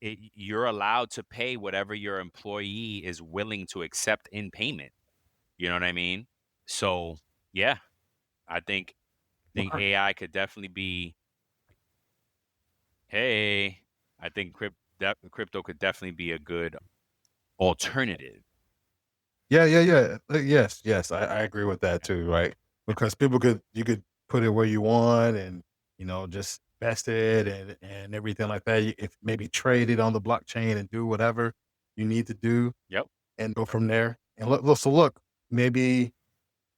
you're allowed to pay whatever your employee is willing to accept in payment. You know what I mean? So yeah, I think Mark. AI could definitely be. Hey, I think crypto could definitely be a good alternative. Yeah. Yes. I agree with that too, right? Because you could put it where you want and, just invest it and everything like that. If maybe trade it on the blockchain and do whatever you need to do Yep. and go from there. And look, maybe,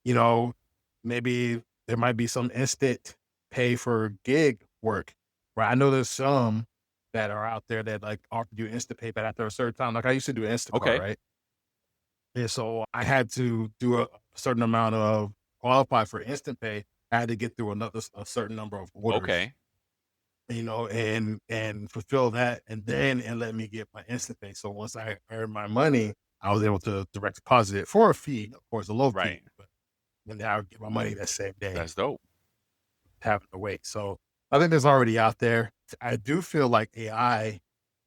you know, maybe there might be some instant pay for gig work, right? I know there's some that are out there that like offer you instant pay, but after a certain time, like I used to do Instacart, Okay. right? And so I had to do a certain amount of qualify for instant pay. I had to get through a certain number of orders, Okay. and fulfill that, and let me get my instant pay. So once I earned my money, I was able to direct deposit it for a fee, of course, a low Right. fee, but then I would get my money that same day, That's dope. having to wait. So I think there's already out there. I do feel like AI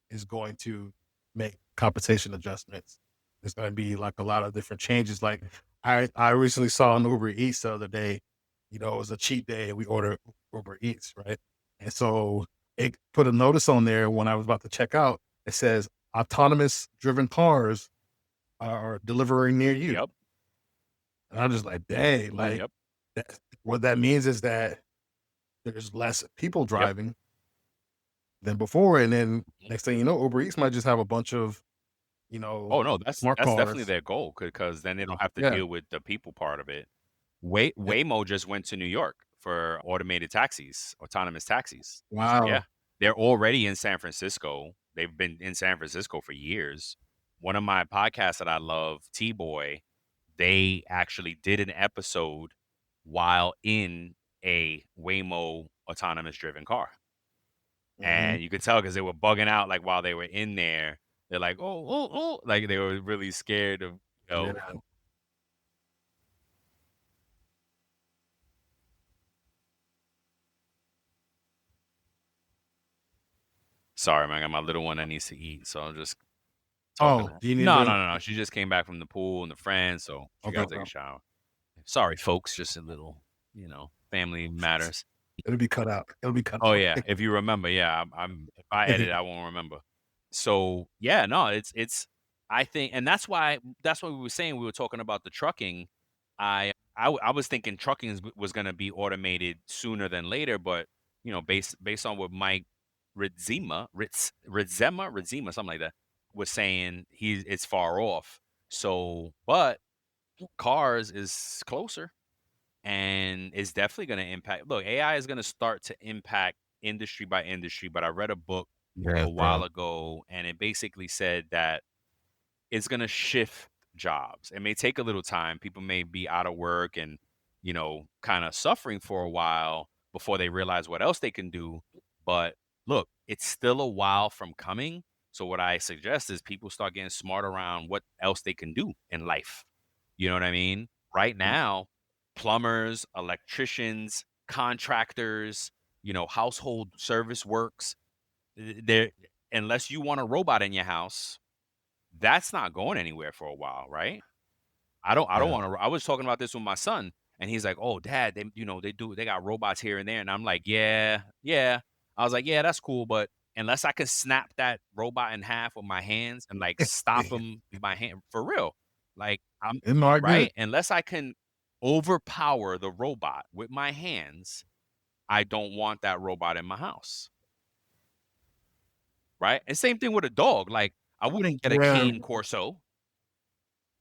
is going to make compensation adjustments. There's going to be like a lot of different changes. Like I recently saw an Uber Eats the other day. It was a cheat day and we ordered Uber Eats, right? And so it put a notice on there when I was about to check out. It says autonomous driven cars are delivering near you. Yep. And I'm just like, dang, like Yep. what that means is that there's less people Yep. driving than before. And then next thing you know, Uber Eats might just have a bunch of, Oh no, that's smart definitely cars. their goal because then they don't have to Yeah. deal with the people part of it. Yep. Waymo just went to New York for automated taxis, autonomous taxis. So yeah, Wow. they're already in San Francisco. They've been in San Francisco for years. One of my podcasts that I love, T Boy, they actually did an episode while in a Waymo autonomous driven car. Mhm. And you could tell because they were bugging out like while they were in there. They're like, oh, like they were really scared of, Yeah. sorry, man, I got my little one that needs to eat. So I'm just talking to Oh, her. do you need No, to? no, no, no. She just came back from the pool and the friends, so she Okay. got to take a shower. Sorry, folks, just a little, family matters. It'll be cut out. It'll be cut Oh out. yeah, if you remember, yeah, I'm if I edit, I won't remember. So yeah, no, it's I think, and that's why we were saying we were talking about the trucking. I was thinking trucking was going to be automated sooner than later, but based on what Mike Ritzema, something like that, was saying, it's far off. So, but cars is closer and is definitely going to impact. Look, AI is going to start to impact industry by industry, but I read a book Yeah, a while bro. ago and it basically said that it's going to shift jobs. It may take a little time. People may be out of work and, kind of suffering for a while before they realize what else they can do. But look, it's still a while from coming. So what I suggest is people start getting smart around what else they can do in life. You know what I mean? Right now, plumbers, electricians, contractors, household service works, there unless you want a robot in your house, that's not going anywhere for a while, right? I don't Yeah. want to. I was talking about this with my son, and he's like, "Oh, Dad, they got robots here and there," and I'm like, "Yeah, yeah." I was like, "Yeah, that's cool, but unless I can snap that robot in half with my hands and like stop him with my hand for real, like I'm Isn't all good? right. Unless I can overpower the robot with my hands, I don't want that robot in my house, right? And same thing with a dog. Like I wouldn't get a Yeah. cane corso.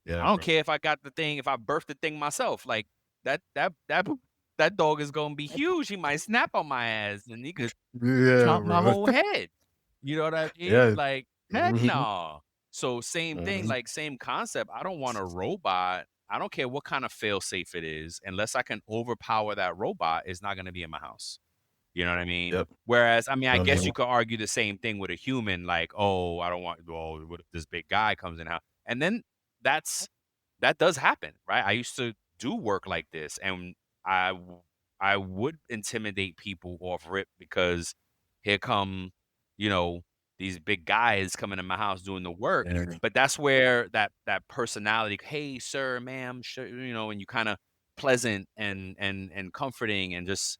Yeah, I don't bro. care if I got the thing, if I birthed the thing myself. Like that dog is gonna be huge. He might snap on my ass and he could Yeah, chop my bro. whole head. You know what I mean? Yeah. Like, heck Mhm. no. So same thing, Mhm. like same concept. I don't want a robot. I don't care what kind of fail safe it is, unless I can overpower that robot, it's not gonna be in my house. You know what I mean? Yep. Whereas, I mean, I No, guess no. you could argue the same thing with a human, like, oh, I don't want, well, what if this big guy comes in house? And then that's that does happen, right? I used to do work like this, and I would intimidate people off rip because here come, you know, these big guys coming in my house doing the work. Yeah. But that's where that personality, hey sir, ma'am, sure, and you kind of pleasant and comforting, and just,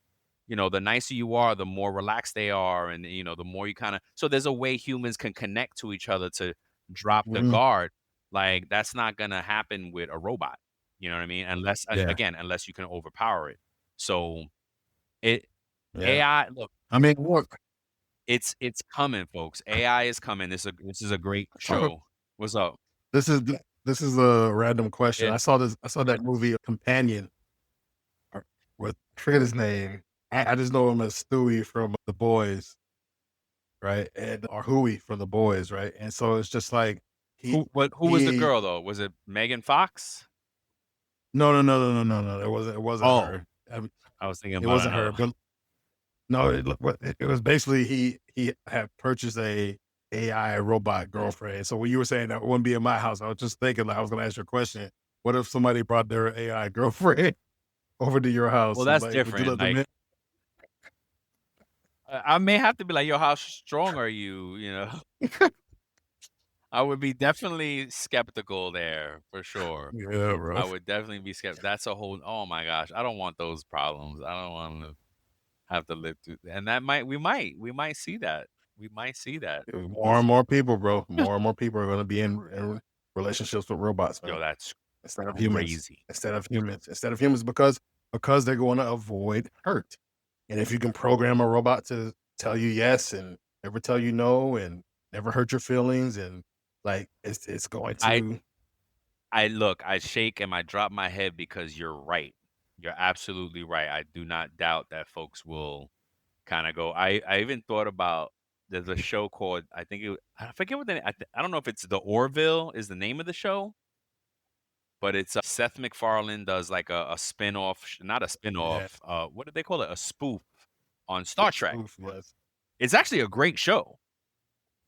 the nicer you are, the more relaxed they are, and the more you kind of, so there's a way humans can connect to each other to drop the Mhm. guard. Like, that's not gonna happen with a robot. You know what I mean? Unless, Yeah. again, unless you can overpower it. So it Yeah. AI, look, I mean, look, it's coming, folks. AI is coming. This is a great uh, show. What's up? this is this is a random question. Yeah. I saw that movie Companion with, I forget his name. I just know him as Stewie from The Boys, right? And or Huey from The Boys, right? And so it's just like he Who was the he girl though? Was it Megan Fox? no. It wasn't Oh, her. I mean, I was thinking it about wasn't another her. one. But no, it was basically he had purchased a AI robot girlfriend. So when you were saying that wouldn't be in my house, I was just thinking, like, I was going to ask you a question. What if somebody brought their AI girlfriend over to your Well, house? that's Like, would you different. let them Like, in? I may have to be like, yo, how strong are you? I would be definitely skeptical there for sure. Yeah, bro. I would definitely be skeptical. That's a whole, oh my gosh, I don't want those problems. I don't want to have to live through, and we might see that. We might see that. More and more people, bro. More and more people are going to be in relationships with robots, Yo, man, that's instead of humans. crazy. Instead of humans, because they're going to avoid hurt. And if you can program a robot to tell you yes and never tell you no and never hurt your feelings, and like it's going I to, I look, I shake and I drop my head because you're right. You're absolutely right. I do not doubt that folks will kind of go. I even thought about, there's a show called, I forget what I don't know if it's The Orville is the name of the show, but it's Seth MacFarlane does like a spin-off, not a yeah, spin-off. What did they call it? A spoof on Star it's Trek. spoof, yes. It's actually a great show.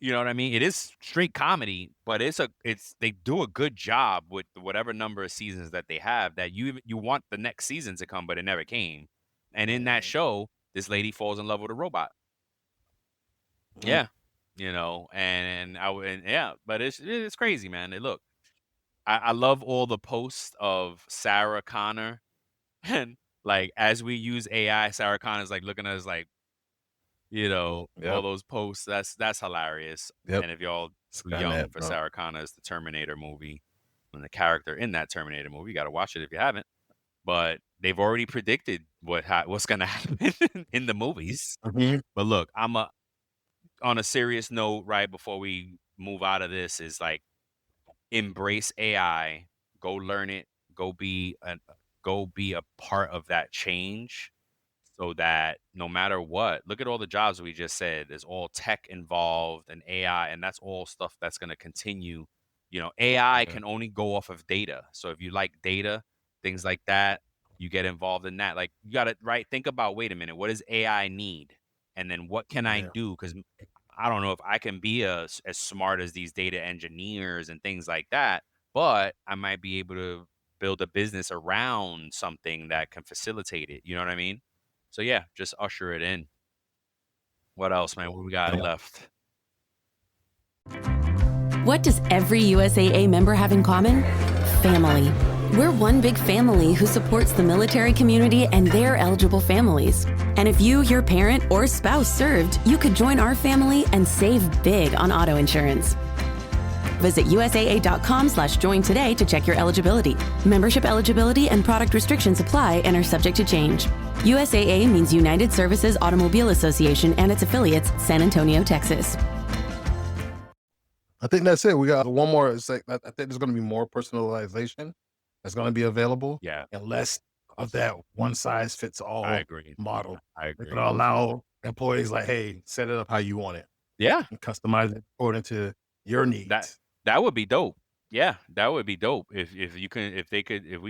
You know what I mean? It is straight comedy, but they do a good job with whatever number of seasons that they have, that you want the next season to come, but it never came. And in that Mhm, show, this lady falls in love with a robot. mhm. Yeah. Yeah, but it's crazy, man. Look, I love all the posts of Sarah Connor, and like, as we use AI, Sarah Connor's like looking at us like, all Yep, those posts. That's hilarious. yep. And if y'all too young Skynet, for bro. Sarah Connor's The Terminator movie, and the character in that Terminator movie, you got to watch it if you haven't. But they've already predicted what's gonna happen in the movies. Mhm. But look, on a serious note, right before we move out of this, is like, embrace AI, go learn it, go be a part of that change, so that no matter what, look at all the jobs we just said, there's all tech involved and AI, and that's all stuff that's going to continue. AI Yeah, can only go off of data. So if you like data, things like that, you get involved in that. Like, you got to, right, think about, wait a minute, what does AI need? And then what can I yeah, do? Because I don't know if I can be as smart as these data engineers and things like that, but I might be able to build a business around something that can facilitate it. You know what I mean? So yeah, just usher it in. What else, man? What we got yeah. left? What does every USAA member have in common? Family. We're one big family who supports the military community and their eligible families. And if you, your parent, or spouse served, you could join our family and save big on auto insurance. Visit USAA.com/join today to check your eligibility. Membership eligibility and product restrictions apply and are subject to change. USAA means United Services Automobile Association and its affiliates, San Antonio, Texas. I think that's it. We got one more. It's like, I think there's going to be more personalization that's going to be available, Yeah, and less of that one size fits I all agree. model. I They're agree. going to allow employees, like, hey, set it up how you want it Yeah, and customize it according to your that needs. that would be dope. Yeah, that would be dope if you can, if we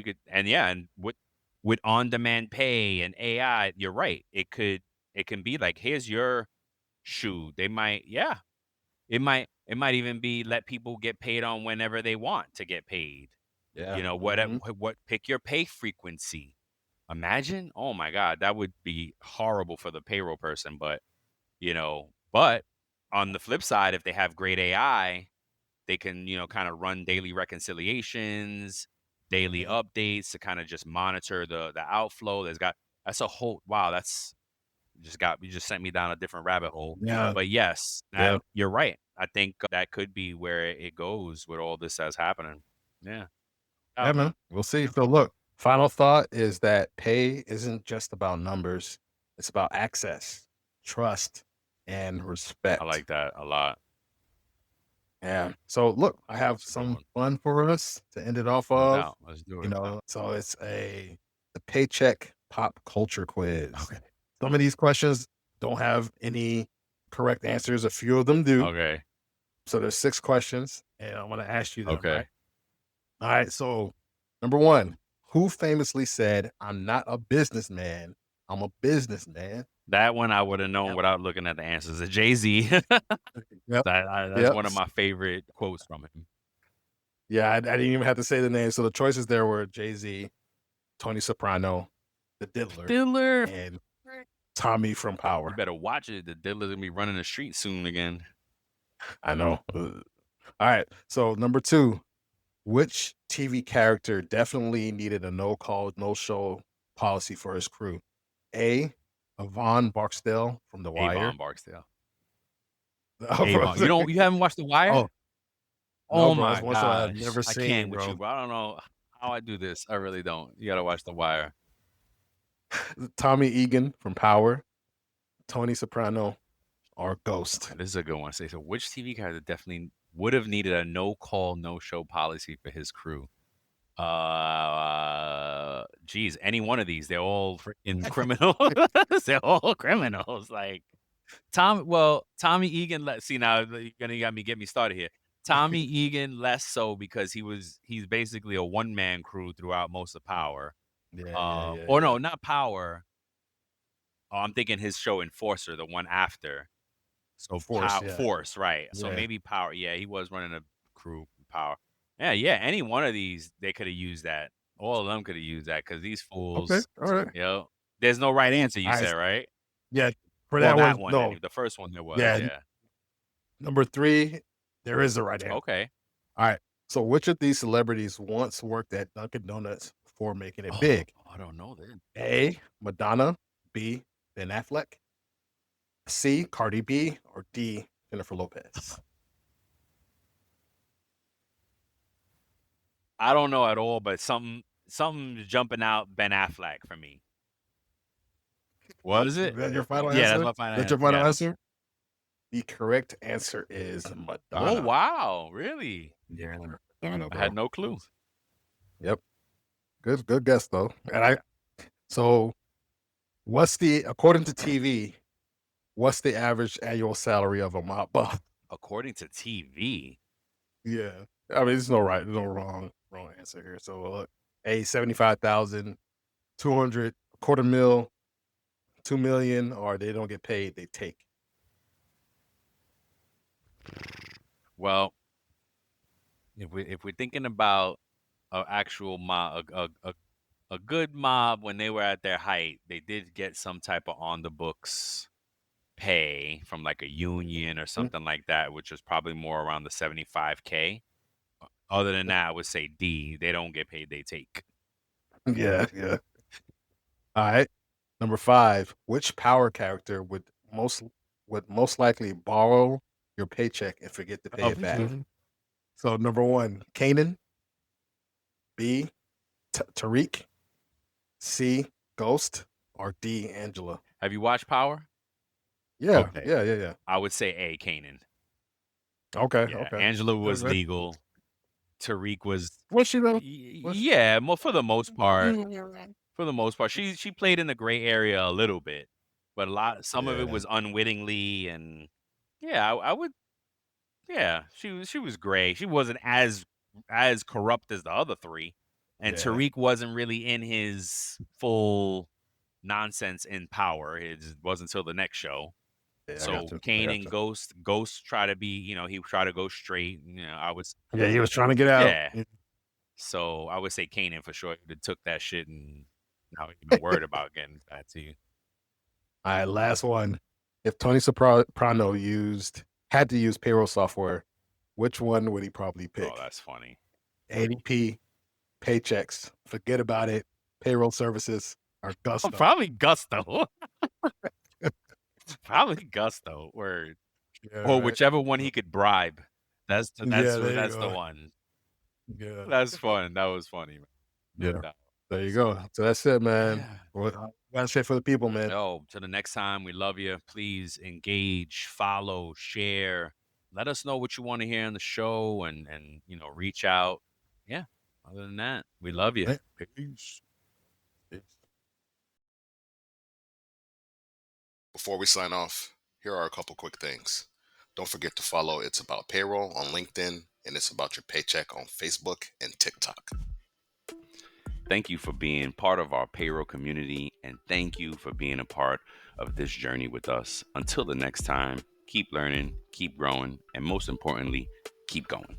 could, and yeah, and with on-demand pay and AI, you're right. It can be like, here's your shoe. They might, yeah, it might even be let people get paid on whenever they want to get paid. Yeah. You know, Mhm. what pick your pay frequency. Imagine, oh my God, that would be horrible for the payroll person. But, but on the flip side, if they have great AI, they can, kind of run daily reconciliations, daily Mhm. updates to kind of just monitor the outflow. That's a whole wow, that's you just sent me down a different rabbit hole. Yeah. But yes, that Yeah. you're right. I think that could be where it goes with all this that's happening. Yeah. Yeah, Oh, man. We'll see. So look, final thought is that pay isn't just about numbers. It's about access, trust, and I respect. like that a lot. Yeah. So look, I have That's a good some one. fun for us to end it off No of. doubt. Let's do it. So it's the paycheck pop culture quiz. Okay. Some of these questions don't have any correct answers. A few of them do. Okay. So there's 6 questions, and I want to ask you them, right? Okay. All right. So number 1, who famously said, "I'm not a businessman, I'm a businessman"? That one I would have known without looking at the answers. Jay-Z. Yep. That's Yep. one of my favorite quotes from him. Yeah, I didn't even have to say the name. So the choices there were Jay-Z, Tony Soprano, the Diddler, Diller. and Tommy from You Power. better watch it. The Diddler's gonna be running the street soon again. I know. All right. So number 2, which TV character definitely needed a no call, no show policy for his crew? A. Yvonne Barksdale from The Wire. Avon Barksdale. Oh, bro. Avon. You haven't watched The Wire? Oh, no, Oh bro. my That's one show I've gosh. never I seen, can't with bro. you, bro. I don't know how I do this. I really don't. You gotta watch The Wire. Tommy Egan from Power, Tony Soprano, or Ghost. This is a good one. So which TV character definitely would have needed a no call, no show policy for his crew? Geez, any one of these. They're all freaking criminals. They're all criminals. Like Tommy Egan. See now you're gonna get me started here. Tommy Egan less so because he's basically a one man crew throughout most of Power. Or no, not Power. Oh, I'm thinking his show Enforcer, the one after. So Force, yeah. Force, right? So Yeah. maybe Power. Yeah, he was running a crew Power. Yeah. Any one of these, they could have used that. All of them could have used that because these fools. Okay, all right. There's no right answer. You All right. said right. Yeah, for Well, that one, no. anyway, the first one there was. Yeah. Yeah. Number 3, there is the right answer. Okay. All right. So which of these celebrities once worked at Dunkin' Donuts before making it big? I don't know then. A. Madonna. B. Ben Affleck. C. Cardi B. Or D. Jennifer Lopez. I don't know at all, but something jumping out Ben Affleck for me. Was it? Is that your final answer? Yeah, that's my final answer. That's your final Yes. answer? The correct answer is Madonna. Oh wow, really? Yeah, Madonna, I had bro. no clue. Yep. Good guess though. So according to TV, what's the average annual salary of a mob boss? According to TV. Yeah. I mean, there's no wrong answer here. So look, A, 75,000, 200, $250,000, 2 million, or they don't get paid, they take. Well, if we're thinking about an actual mob, a good mob when they were at their height, they did get some type of on the books pay from like a union or something like that, which was probably more around the 75K. Other than that, I would say D. They don't get paid, they take. Yeah. All right. Number 5, which Power character would most likely borrow your paycheck and forget to pay it back? So number 1, Kanan. B, Tariq. C, Ghost. Or D, Angela. Have you watched Power? Yeah. Okay. Yeah. I would say A, Kanan. Okay. Yeah, Okay. Angela was Right. legal. Tariq was. Was she though? Yeah, for the most part. For the most part, she played in the gray area a little bit, but some of it was unwittingly, and yeah, I would. Yeah, she was gray. She wasn't as corrupt as the other 3, and Yeah. Tariq wasn't really in his full nonsense in Power. It just wasn't until the next show. Yeah, I So got you. Kane and Ghost try to be, he tried to go straight. I was. Yeah, he was trying to get out. Yeah. So I would say Kanan for sure. They took that shit and not even worried about getting back to you. All right, last one. If Tony Soprano had to use payroll software, which one would he probably pick? Oh, that's funny. ADP, Paychecks, forget about it. Payroll services or Gusto. Probably Gusto. Probably Gusto. Word. Yeah, Or right? whichever one he could bribe. That's the Yeah, there you that's the go. one. Yeah. That's fun. That was funny, man. No Yeah. doubt. There you go. So that's it, man. Yeah. Well, that's it for the people, man. Yo, till the next time, we love you. Please engage, follow, share. Let us know what you want to hear on the show and reach out. Yeah. Other than that, we love you. Right. Peace. Peace. Before we sign off, here are a couple quick things. Don't forget to follow It's About Payroll on LinkedIn and It's About Your Paycheck on Facebook and TikTok. Thank you for being part of our payroll community, and thank you for being a part of this journey with us. Until the next time, keep learning, keep growing, and most importantly, keep going.